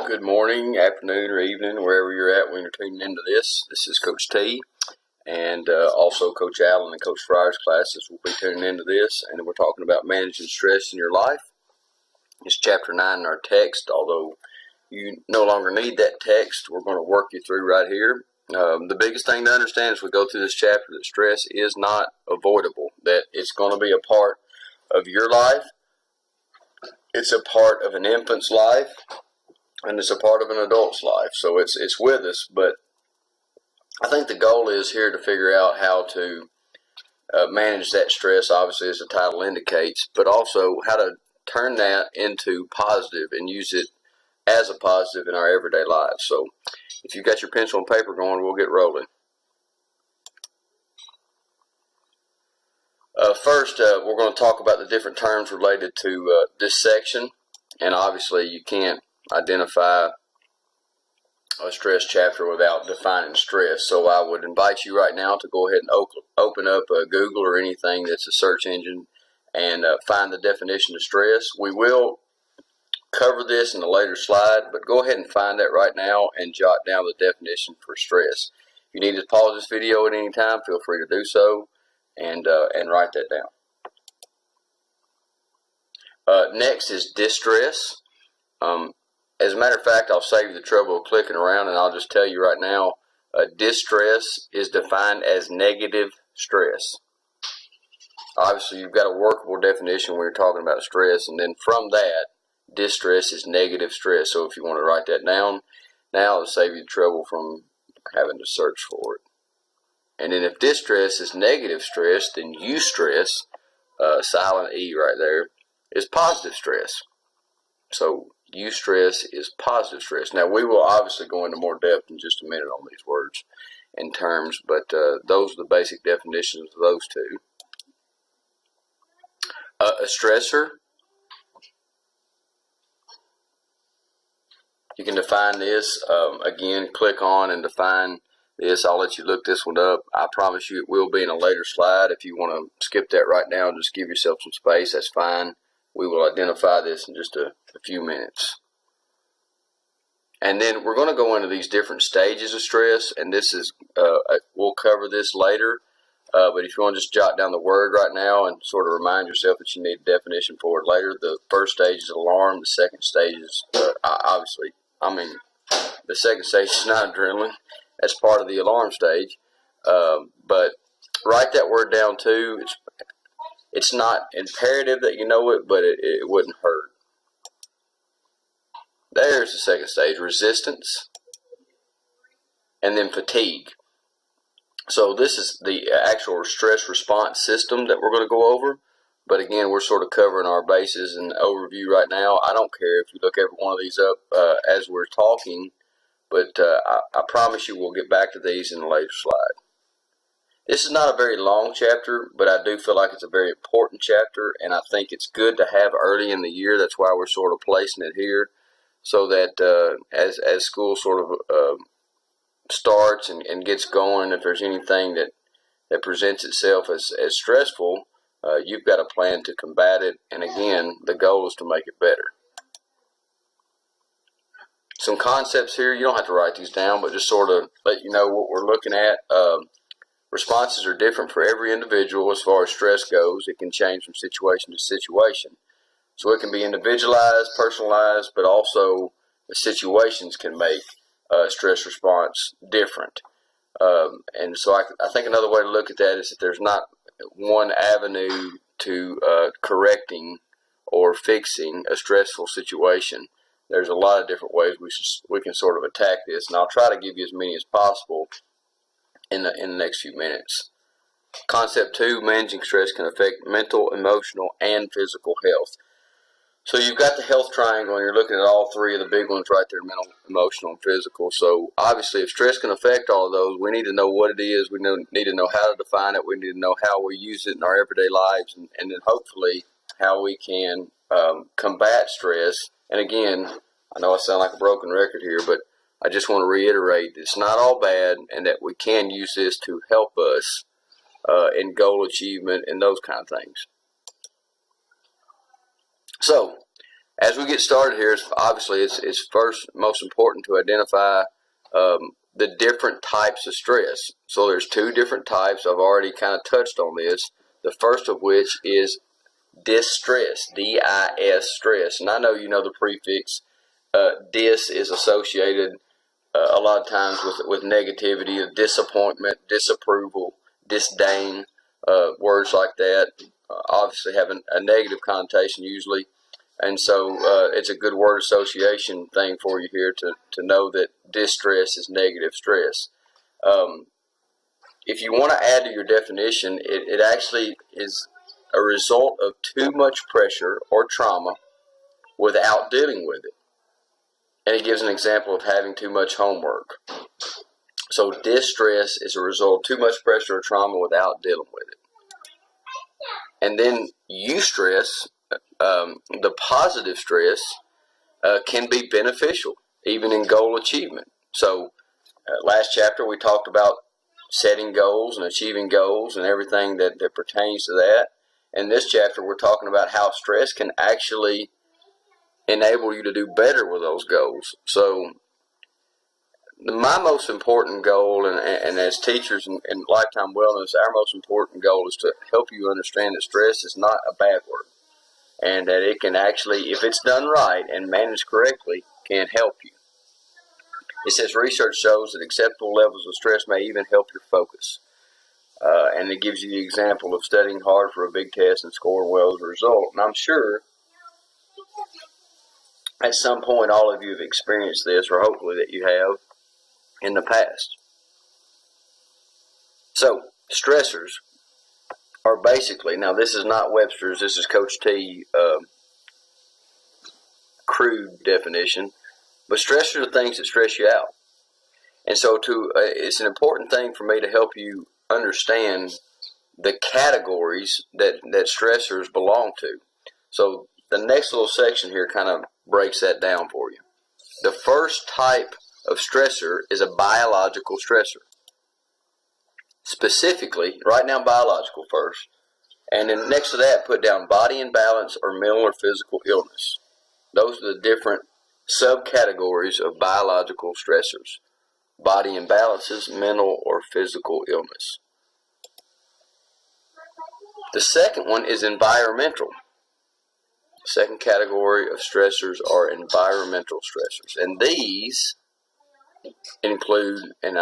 Good morning, afternoon, or evening, wherever you're at when you're tuning into this. This is Coach T, and also Coach Allen and Coach Fryer's classes will be tuning into this, and we're talking about managing stress in your life. It's chapter 9 in our text, although you no longer need that text. We're going to work you through right here. The biggest thing to understand as we go through this chapter that stress is not avoidable, that it's going to be a part of your life. It's a part of an infant's life. And it's a part of an adult's life, so it's with us. But I think the goal is here to figure out how to manage that stress, obviously, as the title indicates, but also how to turn that into positive and use it as a positive in our everyday lives. So if you've got your pencil and paper going, we'll get rolling. First, we're going to talk about the different terms related to this section, and obviously you can't identify a stress chapter without defining stress. So I would invite you right now to go ahead and open up Google or anything that's a search engine and find the definition of stress. We will cover this in a later slide, but go ahead and find that right now and jot down the definition for stress. If you need to pause this video at any time, feel free to do so and write that down. Next is distress. As a matter of fact, I'll save you the trouble of clicking around, and I'll just tell you right now, distress is defined as negative stress. Obviously, you've got a workable definition when you're talking about stress, and then from that, distress is negative stress. So if you want to write that down, now it'll save you the trouble from having to search for it. And then if distress is negative stress, then eustress, silent E right there, is positive stress. So eustress is positive stress. Now, we will obviously go into more depth in just a minute on these words and terms, but those are the basic definitions of those two. A stressor, you can define this. Again, click on and define this. I'll let you look this one up. I promise you it will be in a later slide. If you want to skip that right now and just give yourself some space, that's fine. We will identify this in just a few minutes. And then we're going to go into these different stages of stress, and this is, we'll cover this later, but if you want to just jot down the word right now and sort of remind yourself that you need a definition for it later. The first stage is alarm, the second stage is, the second stage is not adrenaline. That's part of the alarm stage, but write that word down too. It's not imperative that you know it, but it wouldn't hurt. There's the second stage, resistance, and then fatigue. So this is the actual stress response system that we're going to go over. But again, we're sort of covering our bases and overview right now. I don't care if you look every one of these up as we're talking, but I promise you we'll get back to these in a later slide. This is not a very long chapter, but I do feel like it's a very important chapter, and I think it's good to have early in the year. That's why we're sort of placing it here, so that as school sort of starts and gets going, if there's anything that presents itself as stressful, you've got a plan to combat it, and again, the goal is to make it better. Some concepts here, you don't have to write these down, but just sort of let you know what we're looking at. Responses are different for every individual as far as stress goes. It can change from situation to situation. So it can be individualized, personalized, but also the situations can make stress response different. And so I think another way to look at that is that there's not one avenue to correcting or fixing a stressful situation. There's a lot of different ways we can sort of attack this, and I'll try to give you as many as possible in the next few minutes. Concept 2, managing stress can affect mental, emotional, and physical health. So you've got the health triangle, and you're looking at all three of the big ones right there, mental, emotional, and physical. So obviously if stress can affect all of those, we need to know what it is. We need to know how to define it. We need to know how we use it in our everyday lives, and then hopefully how we can combat stress. And again, I know I sound like a broken record here, but I just want to reiterate that it's not all bad, and that we can use this to help us in goal achievement and those kind of things. So, as we get started here, it's first most important to identify the different types of stress. So there's two different types. I've already kind of touched on this. The first of which is distress, D-I-S, stress. And I know you know the prefix dis is associated a lot of times with negativity, disappointment, disapproval, disdain, words like that. Obviously have a negative connotation usually. And so it's a good word association thing for you here to know that distress is negative stress. If you want to add to your definition, it actually is a result of too much pressure or trauma without dealing with it. And it gives an example of having too much homework. So distress is a result of too much pressure or trauma without dealing with it. And then eustress, the positive stress, can be beneficial, even in goal achievement. So last chapter we talked about setting goals and achieving goals and everything that pertains to that. In this chapter we're talking about how stress can actually enable you to do better with those goals. So my most important goal, and as teachers in Lifetime Wellness, our most important goal is to help you understand that stress is not a bad word, and that it can actually, if it's done right and managed correctly, can help you. It says research shows that acceptable levels of stress may even help your focus. And it gives you the example of studying hard for a big test and scoring well as a result. And I'm sure at some point all of you have experienced this, or hopefully that you have in the past. So stressors are basically, now this is not Webster's, this is Coach T crude definition, but stressors are things that stress you out. And so it's an important thing for me to help you understand the categories that stressors belong to. So the next little section here kind of breaks that down for you. The first type of stressor is a biological stressor. Specifically, write down biological first, and then next to that put down body imbalance or mental or physical illness. Those are the different subcategories of biological stressors. Body imbalances, mental or physical illness. The second one is environmental. The second category of stressors are environmental stressors. And these include, and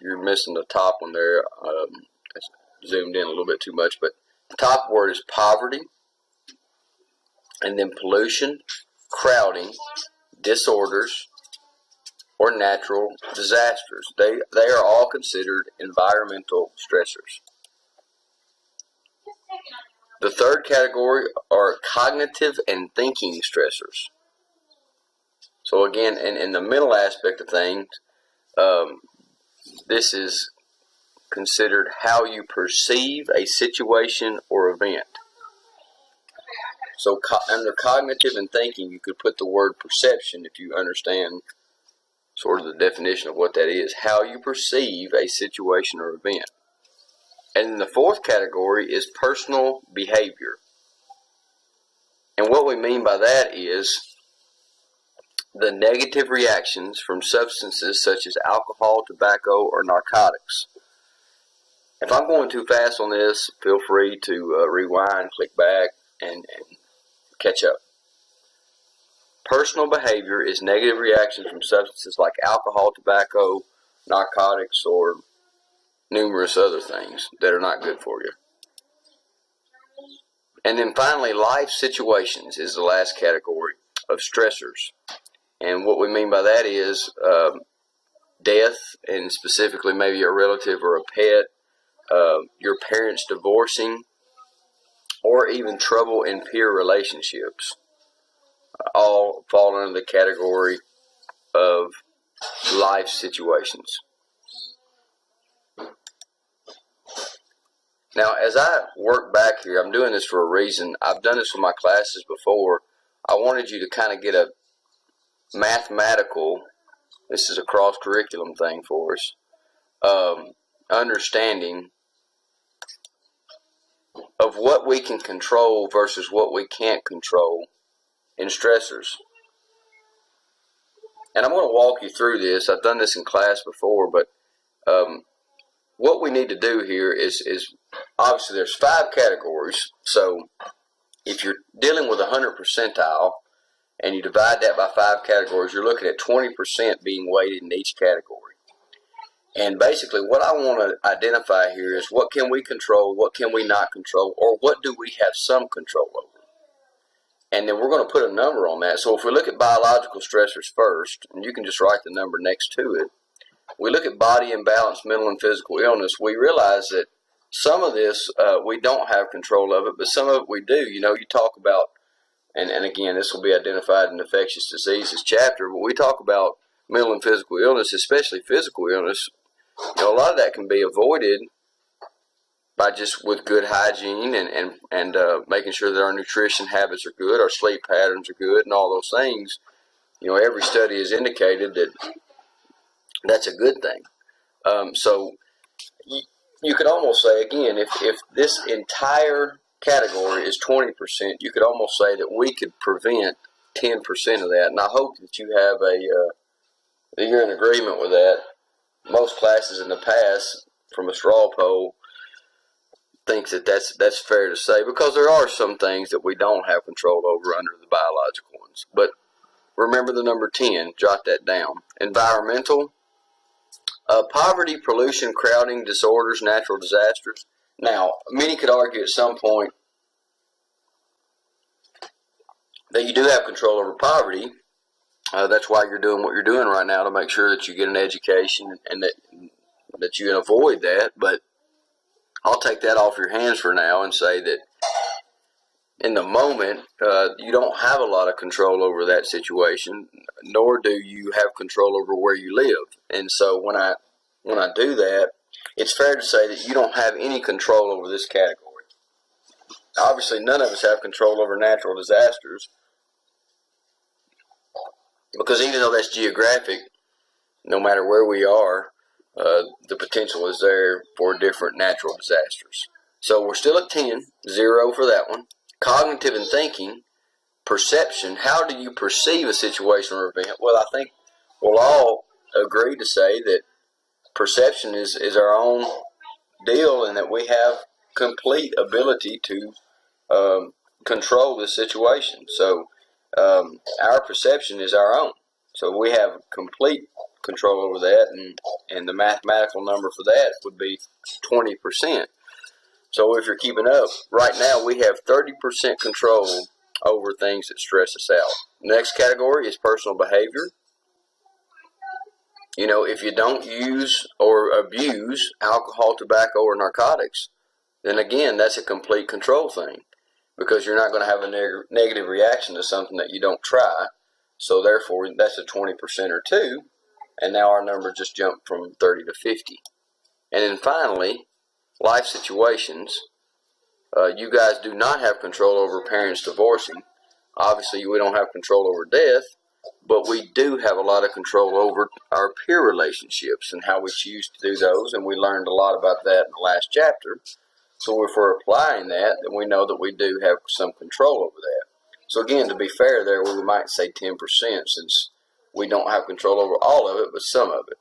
you're missing the top one there, it's zoomed in a little bit too much, but the top word is poverty, and then pollution, crowding, disorders, or natural disasters. They are all considered environmental stressors. The third category are cognitive and thinking stressors. So again, in the mental aspect of things, this is considered how you perceive a situation or event. So under cognitive and thinking, you could put the word perception if you understand sort of the definition of what that is. How you perceive a situation or event. And the fourth category is personal behavior. And what we mean by that is the negative reactions from substances such as alcohol, tobacco, or narcotics. If I'm going too fast on this, feel free to rewind, click back, and catch up. Personal behavior is negative reactions from substances like alcohol, tobacco, narcotics, or numerous other things that are not good for you. And then finally, life situations is the last category of stressors. And what we mean by that is death, and specifically maybe a relative or a pet, your parents divorcing, or even trouble in peer relationships. All fall under the category of life situations. Now, as I work back here, I'm doing this for a reason. I've done this with my classes before. I wanted you to kind of get a mathematical, this is a cross-curriculum thing for us, understanding of what we can control versus what we can't control in stressors. And I'm going to walk you through this. I've done this in class before, but what we need to do here is obviously there's 5 categories. So if you're dealing with 100 percentile and you divide that by 5 categories, you're looking at 20% being weighted in each category. And basically what I want to identify here is what can we control, what can we not control, or what do we have some control over. And then we're going to put a number on that. So if we look at biological stressors first, and you can just write the number next to it, we look at body imbalance, mental and physical illness, we realize that some of this we don't have control of it, but some of it we do. You know, you talk about, and again, this will be identified in the infectious diseases chapter, but we talk about mental and physical illness, especially physical illness. You know, a lot of that can be avoided by just with good hygiene and making sure that our nutrition habits are good, our sleep patterns are good, and all those things. You know, every study has indicated that that's a good thing. So you could almost say, again, if this entire category is 20%, you could almost say that we could prevent 10% of that. And I hope that you have that you're in agreement with that. Most classes in the past, from a straw poll, thinks that that's fair to say, because there are some things that we don't have control over under the biological ones. But remember the number 10, jot that down. Environmental, poverty, pollution, crowding, disorders, natural disasters. Now, many could argue at some point that you do have control over poverty. That's why you're doing what you're doing right now, to make sure that you get an education and that you can avoid that. But I'll take that off your hands for now and say that in the moment, you don't have a lot of control over that situation, nor do you have control over where you live. And so when I do that, it's fair to say that you don't have any control over this category. Obviously, none of us have control over natural disasters, because even though that's geographic, no matter where we are, the potential is there for different natural disasters. So we're still at 10, 0 for that one. Cognitive and thinking, perception, how do you perceive a situation or event? Well, I think we'll all agree to say that perception is our own deal, and that we have complete ability to control the situation. So our perception is our own. So we have complete control over that, and the mathematical number for that would be 20%. So if you're keeping up, right now we have 30% control over things that stress us out. Next category is personal behavior. You know, if you don't use or abuse alcohol, tobacco, or narcotics, then again, that's a complete control thing, because you're not going to have a negative reaction to something that you don't try. So therefore, that's a 20% or 2, and now our number just jumped from 30 to 50. And then finally, life situations. You guys do not have control over parents divorcing. Obviously, we don't have control over death, but we do have a lot of control over our peer relationships and how we choose to do those, and we learned a lot about that in the last chapter. So if we're applying that, then we know that we do have some control over that. So again, to be fair there, we might say 10%, since we don't have control over all of it, but some of it.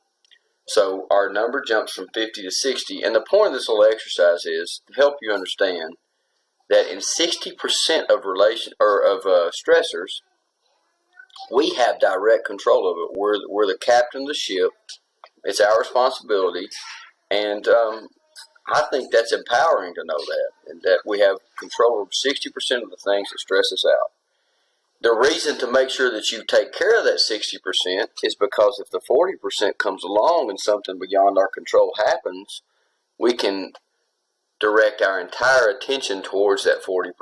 So our number jumps from 50 to 60, and the point of this little exercise is to help you understand that in 60% of stressors, we have direct control of it. We're the captain of the ship. It's our responsibility, and I think that's empowering to know that, and that we have control over 60% of the things that stress us out. The reason to make sure that you take care of that 60% is because if the 40% comes along and something beyond our control happens, we can direct our entire attention towards that 40%.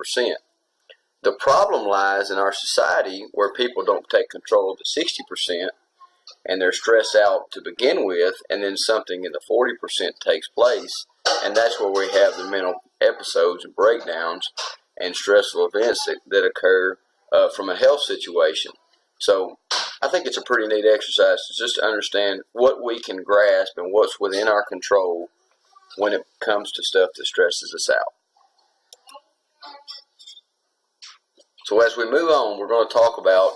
The problem lies in our society, where people don't take control of the 60% and they're stressed out to begin with, and then something in the 40% takes place, and that's where we have the mental episodes and breakdowns and stressful events that occur from a health situation. So I think it's a pretty neat exercise to just understand what we can grasp and what's within our control when it comes to stuff that stresses us out. So as we move on, we're going to talk about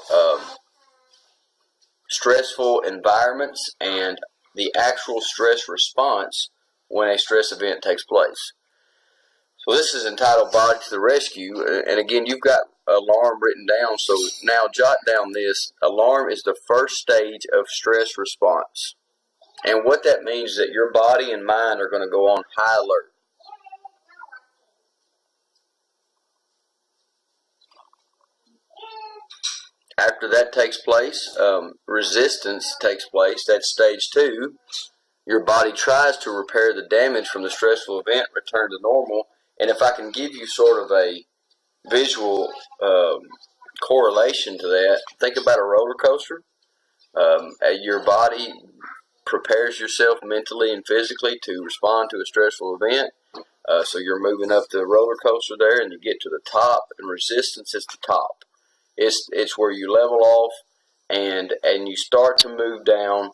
stressful environments and the actual stress response when a stress event takes place. So this is entitled Body to the Rescue, and again, you've got alarm written down, so now jot down this. Alarm is the first stage of stress response. And what that means is that your body and mind are going to go on high alert. After that takes place, resistance takes place. That's stage 2. Your body tries to repair the damage from the stressful event, return to normal. And if I can give you sort of a visual correlation to that, think about a roller coaster. Your body prepares yourself mentally and physically to respond to a stressful event. So you're moving up the roller coaster there, and you get to the top, and resistance is the top. It's where you level off, and you start to move down.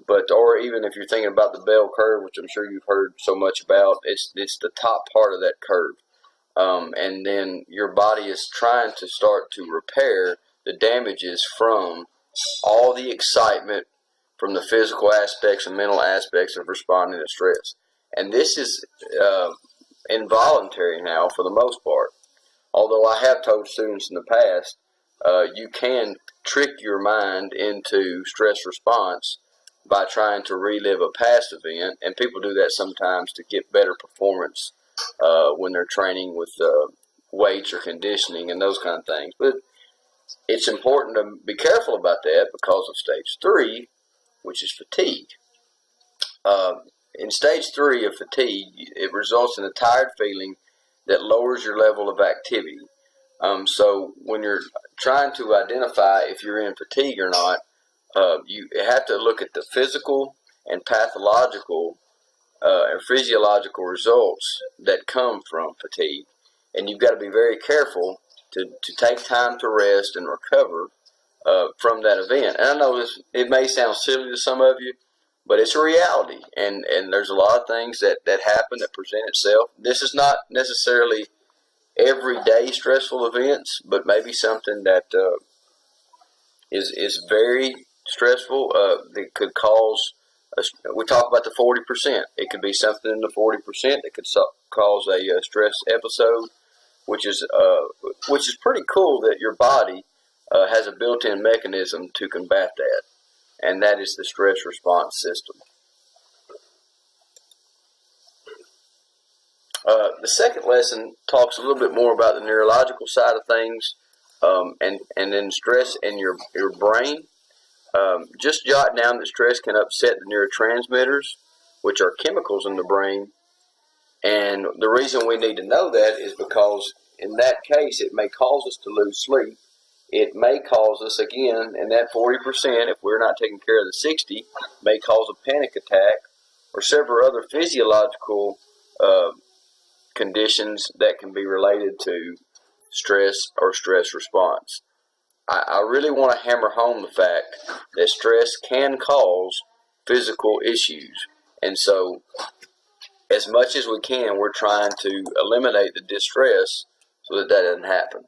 But or even if you're thinking about the bell curve, which I'm sure you've heard so much about, it's the top part of that curve. And then your body is trying to start to repair the damages from all the excitement from the physical aspects and mental aspects of responding to stress. And this is involuntary now for the most part. Although I have told students in the past, you can trick your mind into stress response by trying to relive a past event, and people do that sometimes to get better performance when they're training with weights or conditioning and those kind of things. But it's important to be careful about that because of stage 3, which is fatigue. In stage 3 of fatigue, it results in a tired feeling that lowers your level of activity. So when you're trying to identify if you're in fatigue or not, you have to look at the physical and pathological and physiological results that come from fatigue. And you've got to be very careful to take time to rest and recover from that event. And I know it may sound silly to some of you, but it's a reality. And there's a lot of things that happen that present itself. This is not necessarily everyday stressful events, but maybe something that is very stressful that could cause. We talk about the 40%. It could be something in the 40% that could cause a stress episode, which is pretty cool that your body has a built-in mechanism to combat that, and that is the stress response system. The second lesson talks a little bit more about the neurological side of things, and then stress in your brain. Just jot down that stress can upset the neurotransmitters, which are chemicals in the brain. And the reason we need to know that is because in that case, it may cause us to lose sleep. It may cause us, again, in that 40%, if we're not taking care of the 60, may cause a panic attack or several other physiological conditions that can be related to stress or stress response. I really want to hammer home the fact that stress can cause physical issues. And so, as much as we can, we're trying to eliminate the distress so that doesn't happen.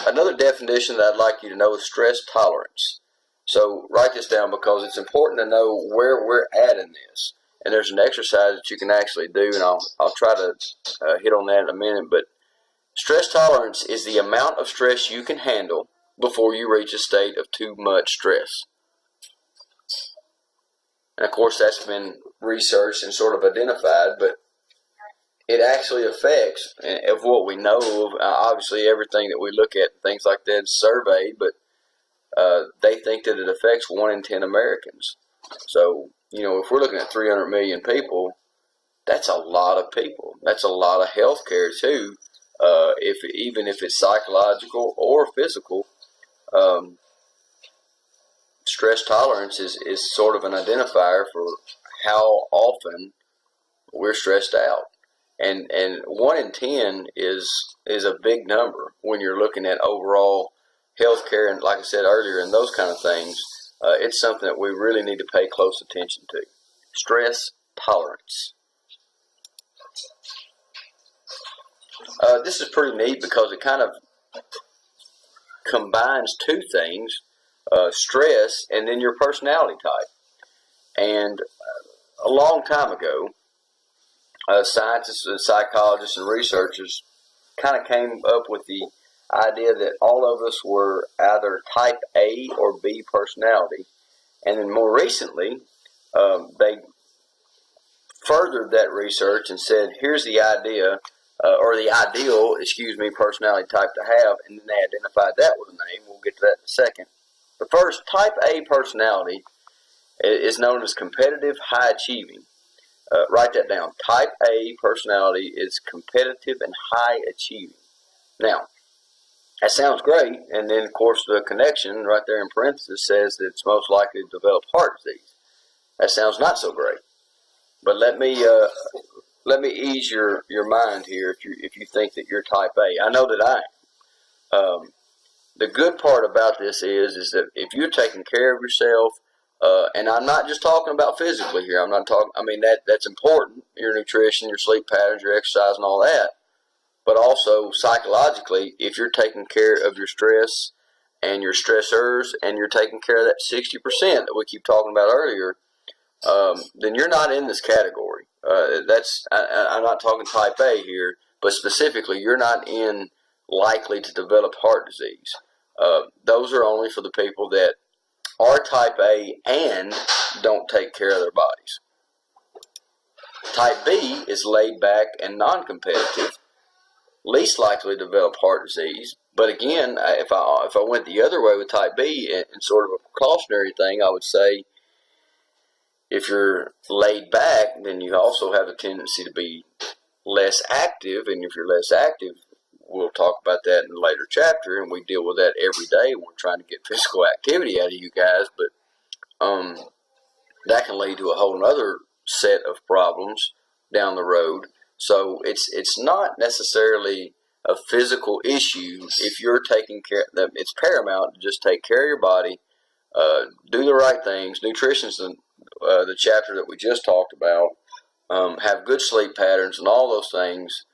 Another definition that I'd like you to know is stress tolerance. So write this down because it's important to know where we're at in this. And there's an exercise that you can actually do, and I'll try to hit on that in a minute. But stress tolerance is the amount of stress you can handle before you reach a state of too much stress. And of course, that's been researched and sort of identified, but it actually affects, of what we know of, obviously everything that we look at, things like that is surveyed, but they think that it affects 1 in 10 Americans. So, if we're looking at 300 million people, that's a lot of people. That's a lot of health care too, even if it's psychological or physical. Stress tolerance is sort of an identifier for how often we're stressed out. And 1 in 10 is a big number when you're looking at overall healthcare, and like I said earlier, and those kind of things. It's something that we really need to pay close attention to. Stress tolerance. This is pretty neat because it kind of combines two things, stress and then your personality type. And a long time ago, scientists and psychologists and researchers kind of came up with the idea that all of us were either type A or B personality. And then more recently, they furthered that research and said, here's the idea, or the ideal, personality type to have, and then they identified that with a name. We'll get to that in a second. But first, type A personality is known as competitive high achieving. Write that down. Type A personality is competitive and high achieving. Now, that sounds great, and then of course the connection right there in parentheses says that it's most likely to develop heart disease. That sounds not so great. But let me ease your mind here if you think that you're type A. I know that I am. The good part about this is that if you're taking care of yourself, and I'm not just talking about physically here. I'm not talking. I mean that's important. Your nutrition, your sleep patterns, your exercise, and all that. But also psychologically, if you're taking care of your stress and your stressors, and you're taking care of that 60% that we keep talking about earlier, then you're not in this category. I'm not talking type A here, but specifically, you're not in likely to develop heart disease. Those are only for the people that are type A and don't take care of their bodies. Type B is laid back and non-competitive, least likely to develop heart disease. But again, if I went the other way with type B and sort of a precautionary thing, I would say if you're laid back, then you also have a tendency to be less active. And if you're less active, we'll talk about that in a later chapter, and we deal with that every day when we're trying to get physical activity out of you guys. But that can lead to a whole other set of problems down the road. So it's not necessarily a physical issue if you're taking care. It's paramount to just take care of your body, do the right things. Nutrition's the chapter that we just talked about. Have good sleep patterns and all those things.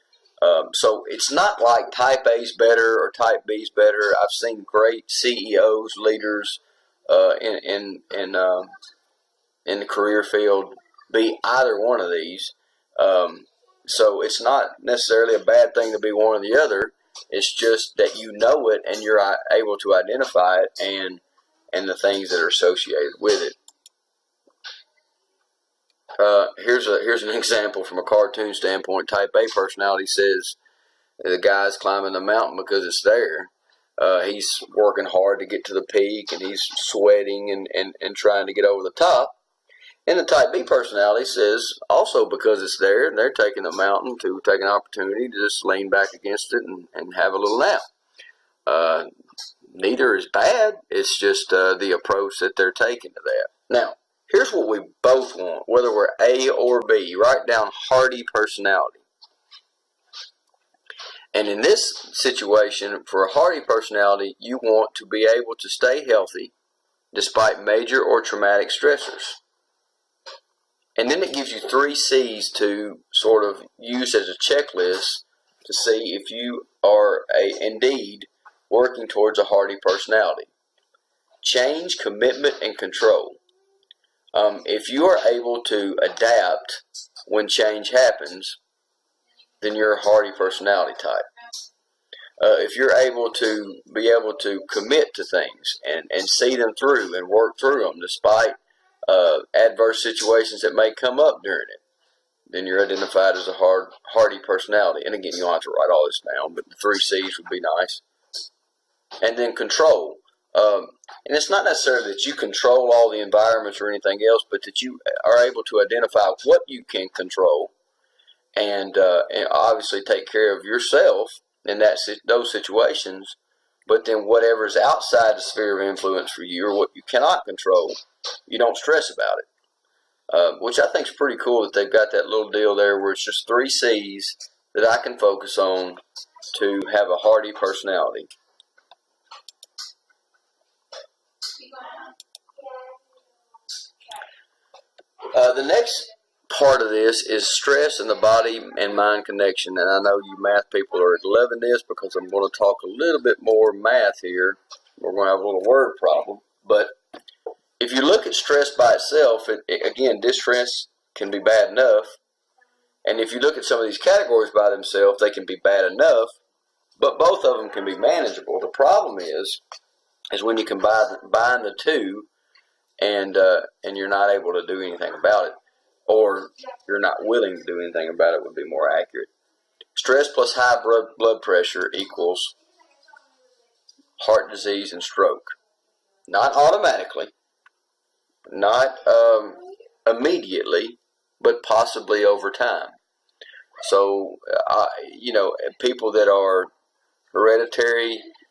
So it's not like type A's better or type B's better. I've seen great CEOs, leaders in the career field be either one of these. So it's not necessarily a bad thing to be one or the other. It's just that you know it and you're able to identify it and the things that are associated with it. Here's an example from a cartoon standpoint. Type A personality says the guy's climbing the mountain because it's there. He's working hard to get to the peak, and he's sweating and trying to get over the top. And the type B personality says also because it's there, and they're taking the mountain to take an opportunity to just lean back against it and have a little nap. Neither is bad. It's just the approach that they're taking to that. Now, here's what we both want, whether we're A or B. Write down hardy personality. And in this situation, for a hardy personality, you want to be able to stay healthy despite major or traumatic stressors. And then it gives you 3 C's to sort of use as a checklist to see if you are indeed working towards a hardy personality. Change, commitment, and control. If you are able to adapt when change happens, then you're a hardy personality type. If you're able to commit to things and see them through and work through them despite adverse situations that may come up during it, then you're identified as a hardy personality. And again, you don't have to write all this down, but the 3 C's would be nice. And then control. And it's not necessarily that you control all the environments or anything else, but that you are able to identify what you can control and obviously take care of yourself in those situations. But then whatever's outside the sphere of influence for you or what you cannot control, you don't stress about it. Which I think is pretty cool that they've got that little deal there where it's just 3 C's that I can focus on to have a hardy personality. The next part of this is stress and the body and mind connection. And I know you math people are loving this because I'm going to talk a little bit more math here. We're going to have a little word problem. But if you look at stress by itself, again, distress can be bad enough. And if you look at some of these categories by themselves, they can be bad enough, but both of them can be manageable. The problem is when you combine the two and you're not able to do anything about it, or you're not willing to do anything about it would be more accurate. Stress plus high blood pressure equals heart disease and stroke. Not automatically, not immediately, but possibly over time. So, people that are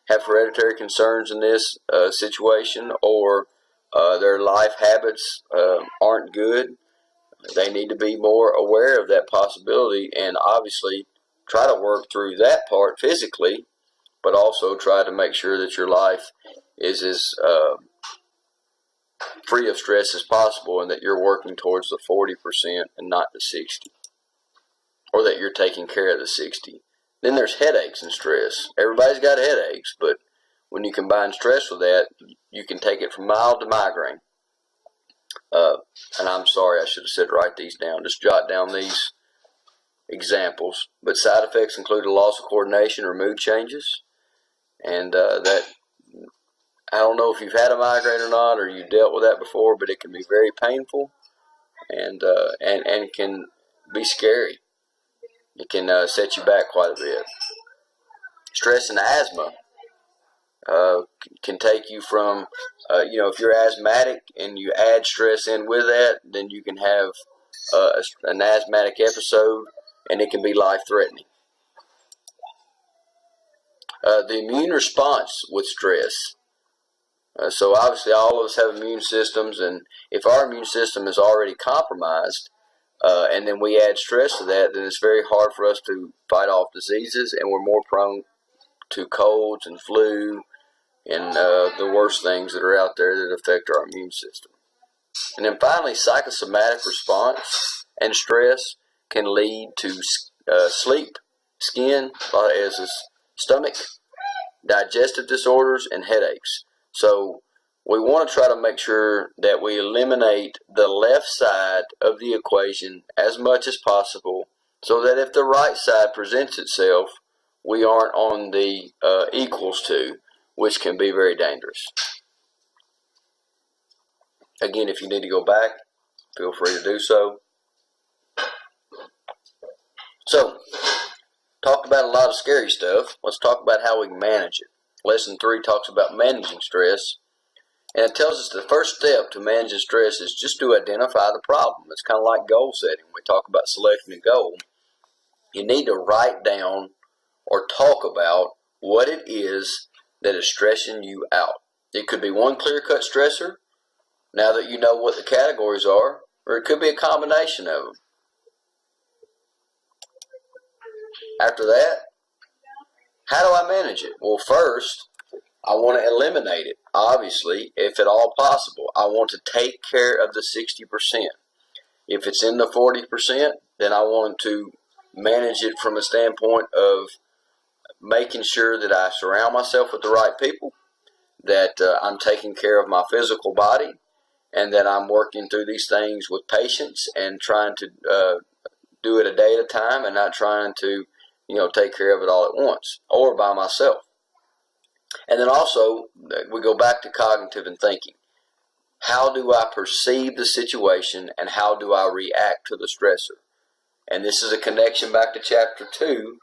have hereditary concerns in this situation, or their life habits aren't good, they need to be more aware of that possibility and obviously try to work through that part physically, but also try to make sure that your life is as free of stress as possible, and that you're working towards the 40% and not the 60%, or that you're taking care of the 60%. Then there's headaches and stress. Everybody's got headaches, but when you combine stress with that, you can take it from mild to migraine. And I'm sorry, I should have said write these down. Just jot down these examples. But side effects include a loss of coordination or mood changes. And that, I don't know if you've had a migraine or not, or you dealt with that before, but it can be very painful and can be scary. It can set you back quite a bit. Stress and asthma can take you from, if you're asthmatic and you add stress in with that, then you can have an asthmatic episode, and it can be life-threatening. The immune response with stress. So obviously all of us have immune systems, and if our immune system is already compromised, and then we add stress to that, then it's very hard for us to fight off diseases, and we're more prone to colds and flu and the worst things that are out there that affect our immune system. And then finally, psychosomatic response and stress can lead to sleep, skin, as is stomach, digestive disorders, and headaches. So we want to try to make sure that we eliminate the left side of the equation as much as possible, so that if the right side presents itself, we aren't on the equals to, which can be very dangerous. Again, if you need to go back, feel free to do so. So, talked about a lot of scary stuff. Let's talk about how we manage it. Lesson 3 talks about managing stress. And it tells us the first step to managing stress is just to identify the problem. It's kind of like goal setting. We talk about selecting a goal. You need to write down or talk about what it is that is stressing you out. It could be one clear-cut stressor, now that you know what the categories are, or it could be a combination of them. After that, how do I manage it? Well, first, I want to eliminate it, obviously, if at all possible. I want to take care of the 60%. If it's in the 40%, then I want to manage it from a standpoint of making sure that I surround myself with the right people, that I'm taking care of my physical body, and that I'm working through these things with patience and trying to do it a day at a time, and not trying to take care of it all at once or by myself. And then also, we go back to cognitive and thinking. How do I perceive the situation, and how do I react to the stressor? And this is a connection back to chapter 2,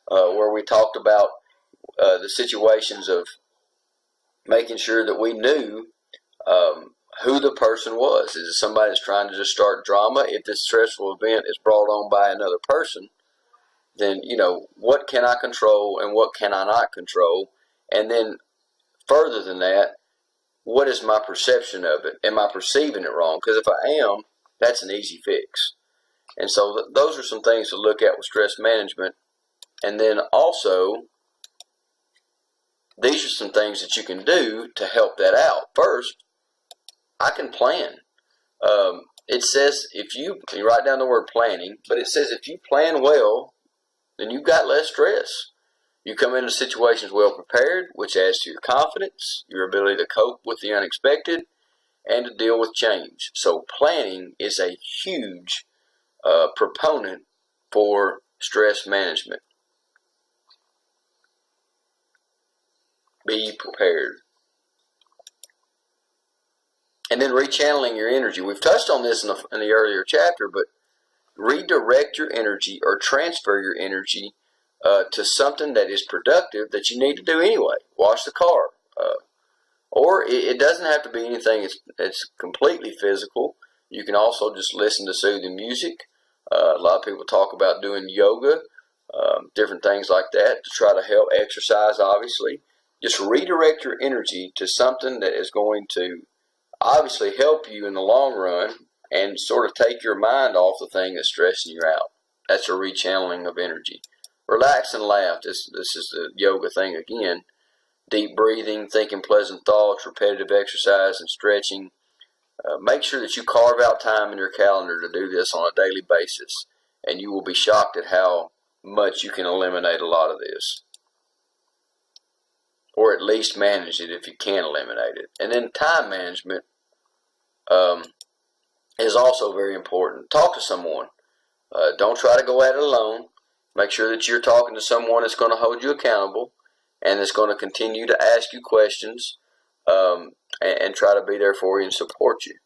where we talked about the situations of making sure that we knew who the person was. Is it somebody that's trying to just start drama? If this stressful event is brought on by another person, then, what can I control and what can I not control? And then further than that, what is my perception of it? Am I perceiving it wrong? Because if I am, that's an easy fix. And so those are some things to look at with stress management. And then also, these are some things that you can do to help that out. First, I can plan. it says if you write down the word planning, but it says if you plan well, then you've got less stress. You come into situations well prepared, which adds to your confidence, your ability to cope with the unexpected, and to deal with change. So planning is a huge proponent for stress management. Be prepared. And then rechanneling your energy. We've touched on this in the earlier chapter, but redirect your energy or transfer your energy to something that is productive that you need to do anyway. Wash the car. Or it doesn't have to be anything that's completely physical. You can also just listen to soothing music. A lot of people talk about doing yoga, different things like that to try to help exercise, obviously. Just redirect your energy to something that is going to obviously help you in the long run and sort of take your mind off the thing that's stressing you out. That's a rechanneling of energy. Relax and laugh. This is the yoga thing again. Deep breathing, thinking pleasant thoughts, repetitive exercise, and stretching. Make sure that you carve out time in your calendar to do this on a daily basis, and you will be shocked at how much you can eliminate a lot of this. Or at least manage it if you can eliminate it. And then time management is also very important. Talk to someone. Don't try to go at it alone. Make sure that you're talking to someone that's going to hold you accountable and that's going to continue to ask you questions and try to be there for you and support you.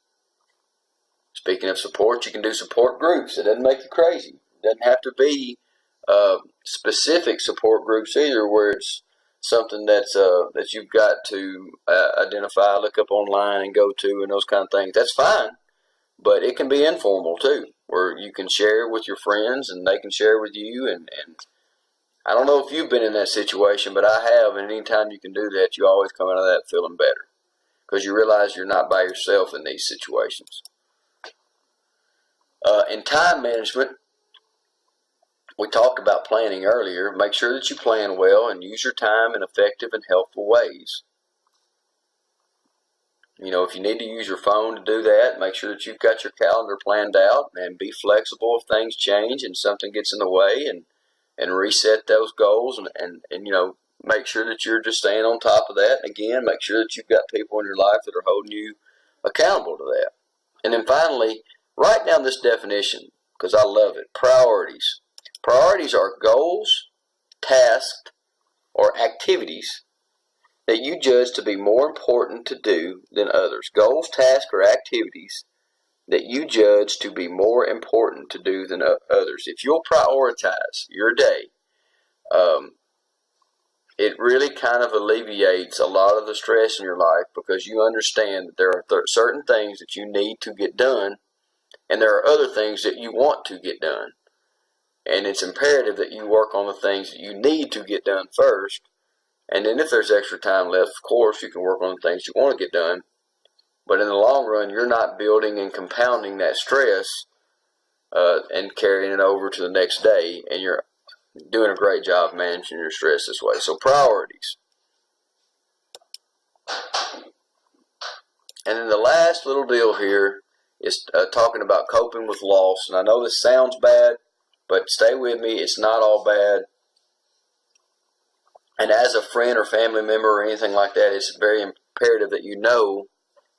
Speaking of support, you can do support groups. It doesn't make you crazy. It doesn't have to be specific support groups either, where it's something that you've got to identify, look up online and go to and those kind of things. That's fine, but it can be informal too, where you can share with your friends and they can share with you. And I don't know if you've been in that situation, but I have, and anytime you can do that, you always come out of that feeling better because you realize you're not by yourself in these situations. In time management, we talked about planning earlier. Make sure that you plan well and use your time in effective and helpful ways. You know, if you need to use your phone to do that, make sure that you've got your calendar planned out and be flexible if things change and something gets in the way, and reset those goals and you know, make sure that you're just staying on top of that. And again, make sure that you've got people in your life that are holding you accountable to that. And then finally, write down this definition because I love it. Priorities. Priorities are goals, tasks, or activities that you judge to be more important to do than others. Goals, tasks, or activities that you judge to be more important to do than others. If you'll prioritize your day, it really kind of alleviates a lot of the stress in your life because you understand that there are certain things that you need to get done and there are other things that you want to get done. And it's imperative that you work on the things that you need to get done first. And then if there's extra time left, of course, you can work on the things you want to get done. But in the long run, you're not building and compounding that stress and carrying it over to the next day. And you're doing a great job managing your stress this way. So priorities. And then the last little deal here is talking about coping with loss. And I know this sounds bad, but stay with me. It's not all bad. And as a friend or family member or anything like that, it's very imperative that you know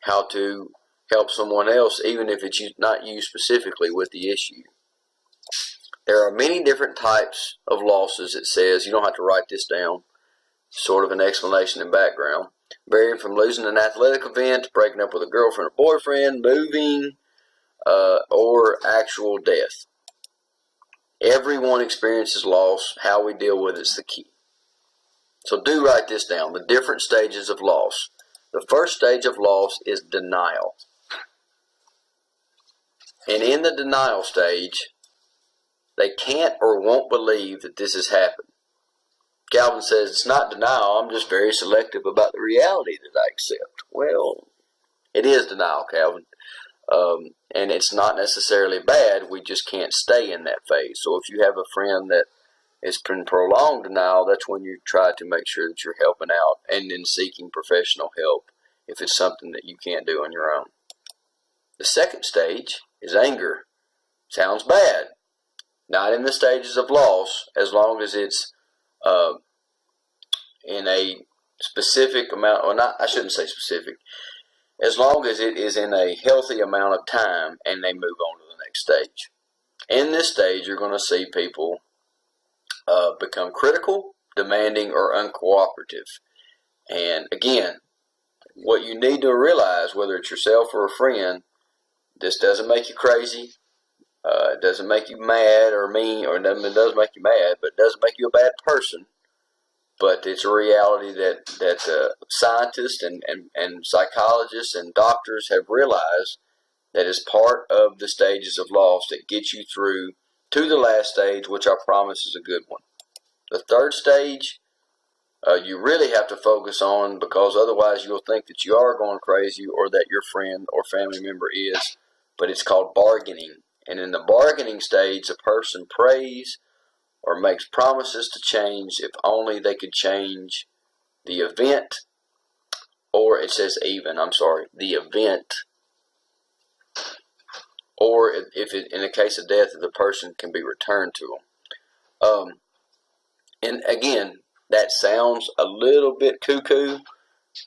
how to help someone else, even if it's not you specifically with the issue. There are many different types of losses, it says. You don't have to write this down. Sort of an explanation and background. Varying from losing an athletic event, breaking up with a girlfriend or boyfriend, moving, or actual death. Everyone experiences loss. How we deal with it is the key. So do write this down. The different stages of loss. The first stage of loss is denial. And in the denial stage, they can't or won't believe that this has happened. Calvin says it's not denial. I'm just very selective about the reality that I accept. Well, it is denial, Calvin. And it's not necessarily bad. We just can't stay in that phase. So if you have a friend that is in prolonged denial, that's when you try to make sure that you're helping out and then seeking professional help if it's something that you can't do on your own. The second stage is anger. Sounds bad. Not in the stages of loss, as long as it's in a specific amount, or not, I shouldn't say specific, as long as it is in a healthy amount of time and they move on to the next stage. In this stage, you're going to see people become critical, demanding, or uncooperative. And again, what you need to realize, whether it's yourself or a friend, this doesn't make you crazy. It doesn't make you mad or mean, or it does make you mad, but it doesn't make you a bad person. But it's a reality that scientists and psychologists and doctors have realized that is part of the stages of loss that get you through to the last stage, which I promise is a good one. The third stage, you really have to focus on, because otherwise you'll think that you are going crazy or that your friend or family member is, but it's called bargaining. And in the bargaining stage, a person prays or makes promises to change if only they could change the event, or it says the event, or if it, in the case of death, if the person can be returned to them. And again, that sounds a little bit cuckoo.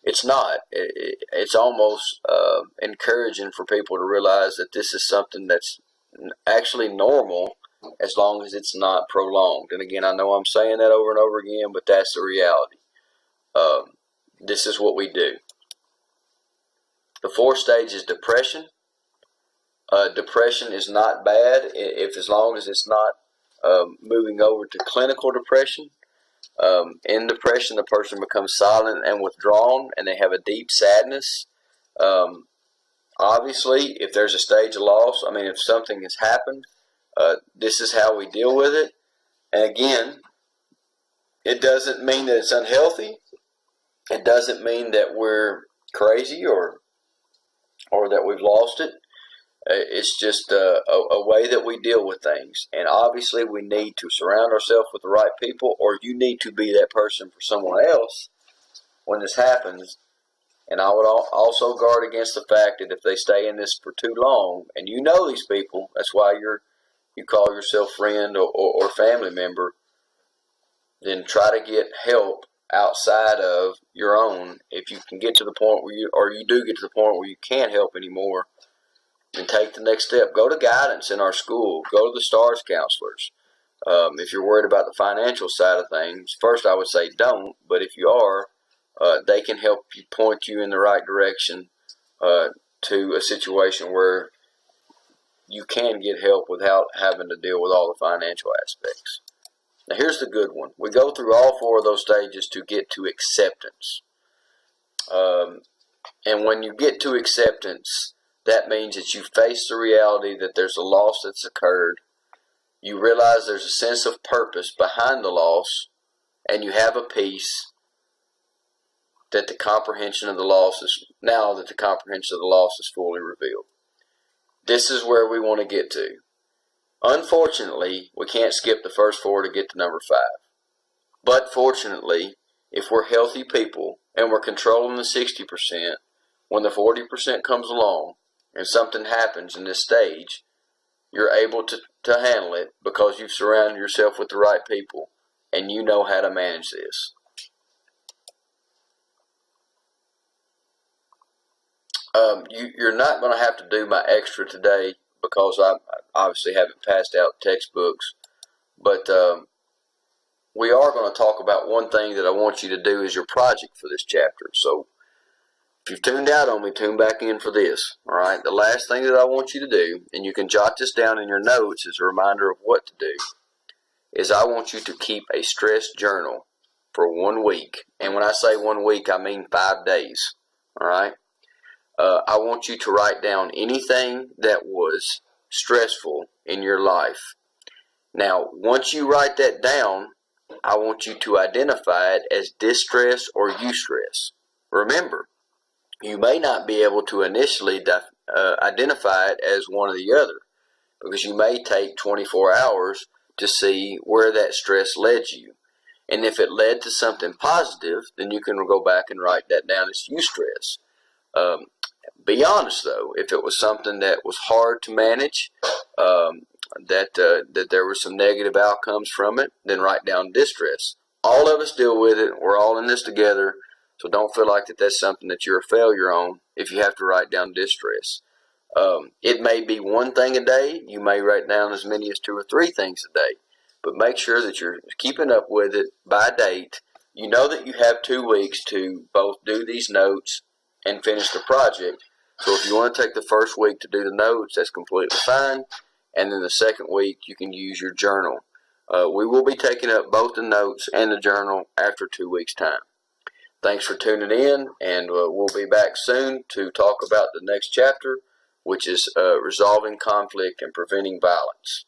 It's not. It's almost encouraging for people to realize that this is something that's actually normal, as long as it's not prolonged. And again, I know I'm saying that over and over again, but that's the reality. This is what we do. The fourth stage is depression. Depression is not bad as long as it's not moving over to clinical depression. In depression, the person becomes silent and withdrawn, and they have a deep sadness. Obviously, if there's a stage of loss, if something has happened, this is how we deal with it. And again, it doesn't mean that it's unhealthy. It doesn't mean that we're crazy or that we've lost it. It's just a way that we deal with things. And obviously, we need to surround ourselves with the right people, or you need to be that person for someone else when this happens. And I would also guard against the fact that if they stay in this for too long, and you know these people, that's why you call yourself friend or family member, then try to get help outside of your own. If you can get to the point where you do get to the point where you can't help anymore, then take the next step. Go to guidance in our school. Go to the STARS counselors. If you're worried about the financial side of things, first I would say don't, but if you are, they can help you, point you in the right direction to a situation where you can get help without having to deal with all the financial aspects. Now here's the good one. We go through all four of those stages to get to acceptance. And when you get to acceptance, that means that you face the reality that there's a loss that's occurred. You realize there's a sense of purpose behind the loss, and you have a peace that the comprehension of the loss is fully revealed. This is where we want to get to. Unfortunately, we can't skip the first four to get to number 5. But fortunately, if we're healthy people and we're controlling the 60%, when the 40% comes along and something happens in this stage, you're able to handle it because you've surrounded yourself with the right people and you know how to manage this. You're not going to have to do my extra today because I obviously haven't passed out textbooks, but we are going to talk about one thing that I want you to do as your project for this chapter. So if you've tuned out on me, tune back in for this. All right. The last thing that I want you to do, and you can jot this down in your notes as a reminder of what to do, is I want you to keep a stress journal for 1 week. And when I say 1 week, I mean 5 days. All right. I want you to write down anything that was stressful in your life. Now, once you write that down, I want you to identify it as distress or eustress. Remember, you may not be able to initially identify it as one or the other, because you may take 24 hours to see where that stress led you. And if it led to something positive, then you can go back and write that down as eustress. Be honest though. If it was something that was hard to manage, that there were some negative outcomes from it, then write down distress. All of us deal with it. We're all in this together. So don't feel like that's something that you're a failure on if you have to write down distress. It may be one thing a day. You may write down as many as 2 or 3 things a day. But make sure that you're keeping up with it by date. You know that you have 2 weeks to both do these notes and finish the project. So if you want to take the first week to do the notes, that's completely fine. And then the second week, you can use your journal. We will be taking up both the notes and the journal after 2 weeks' time. Thanks for tuning in, and we'll be back soon to talk about the next chapter, which is resolving conflict and preventing violence.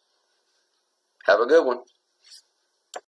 Have a good one.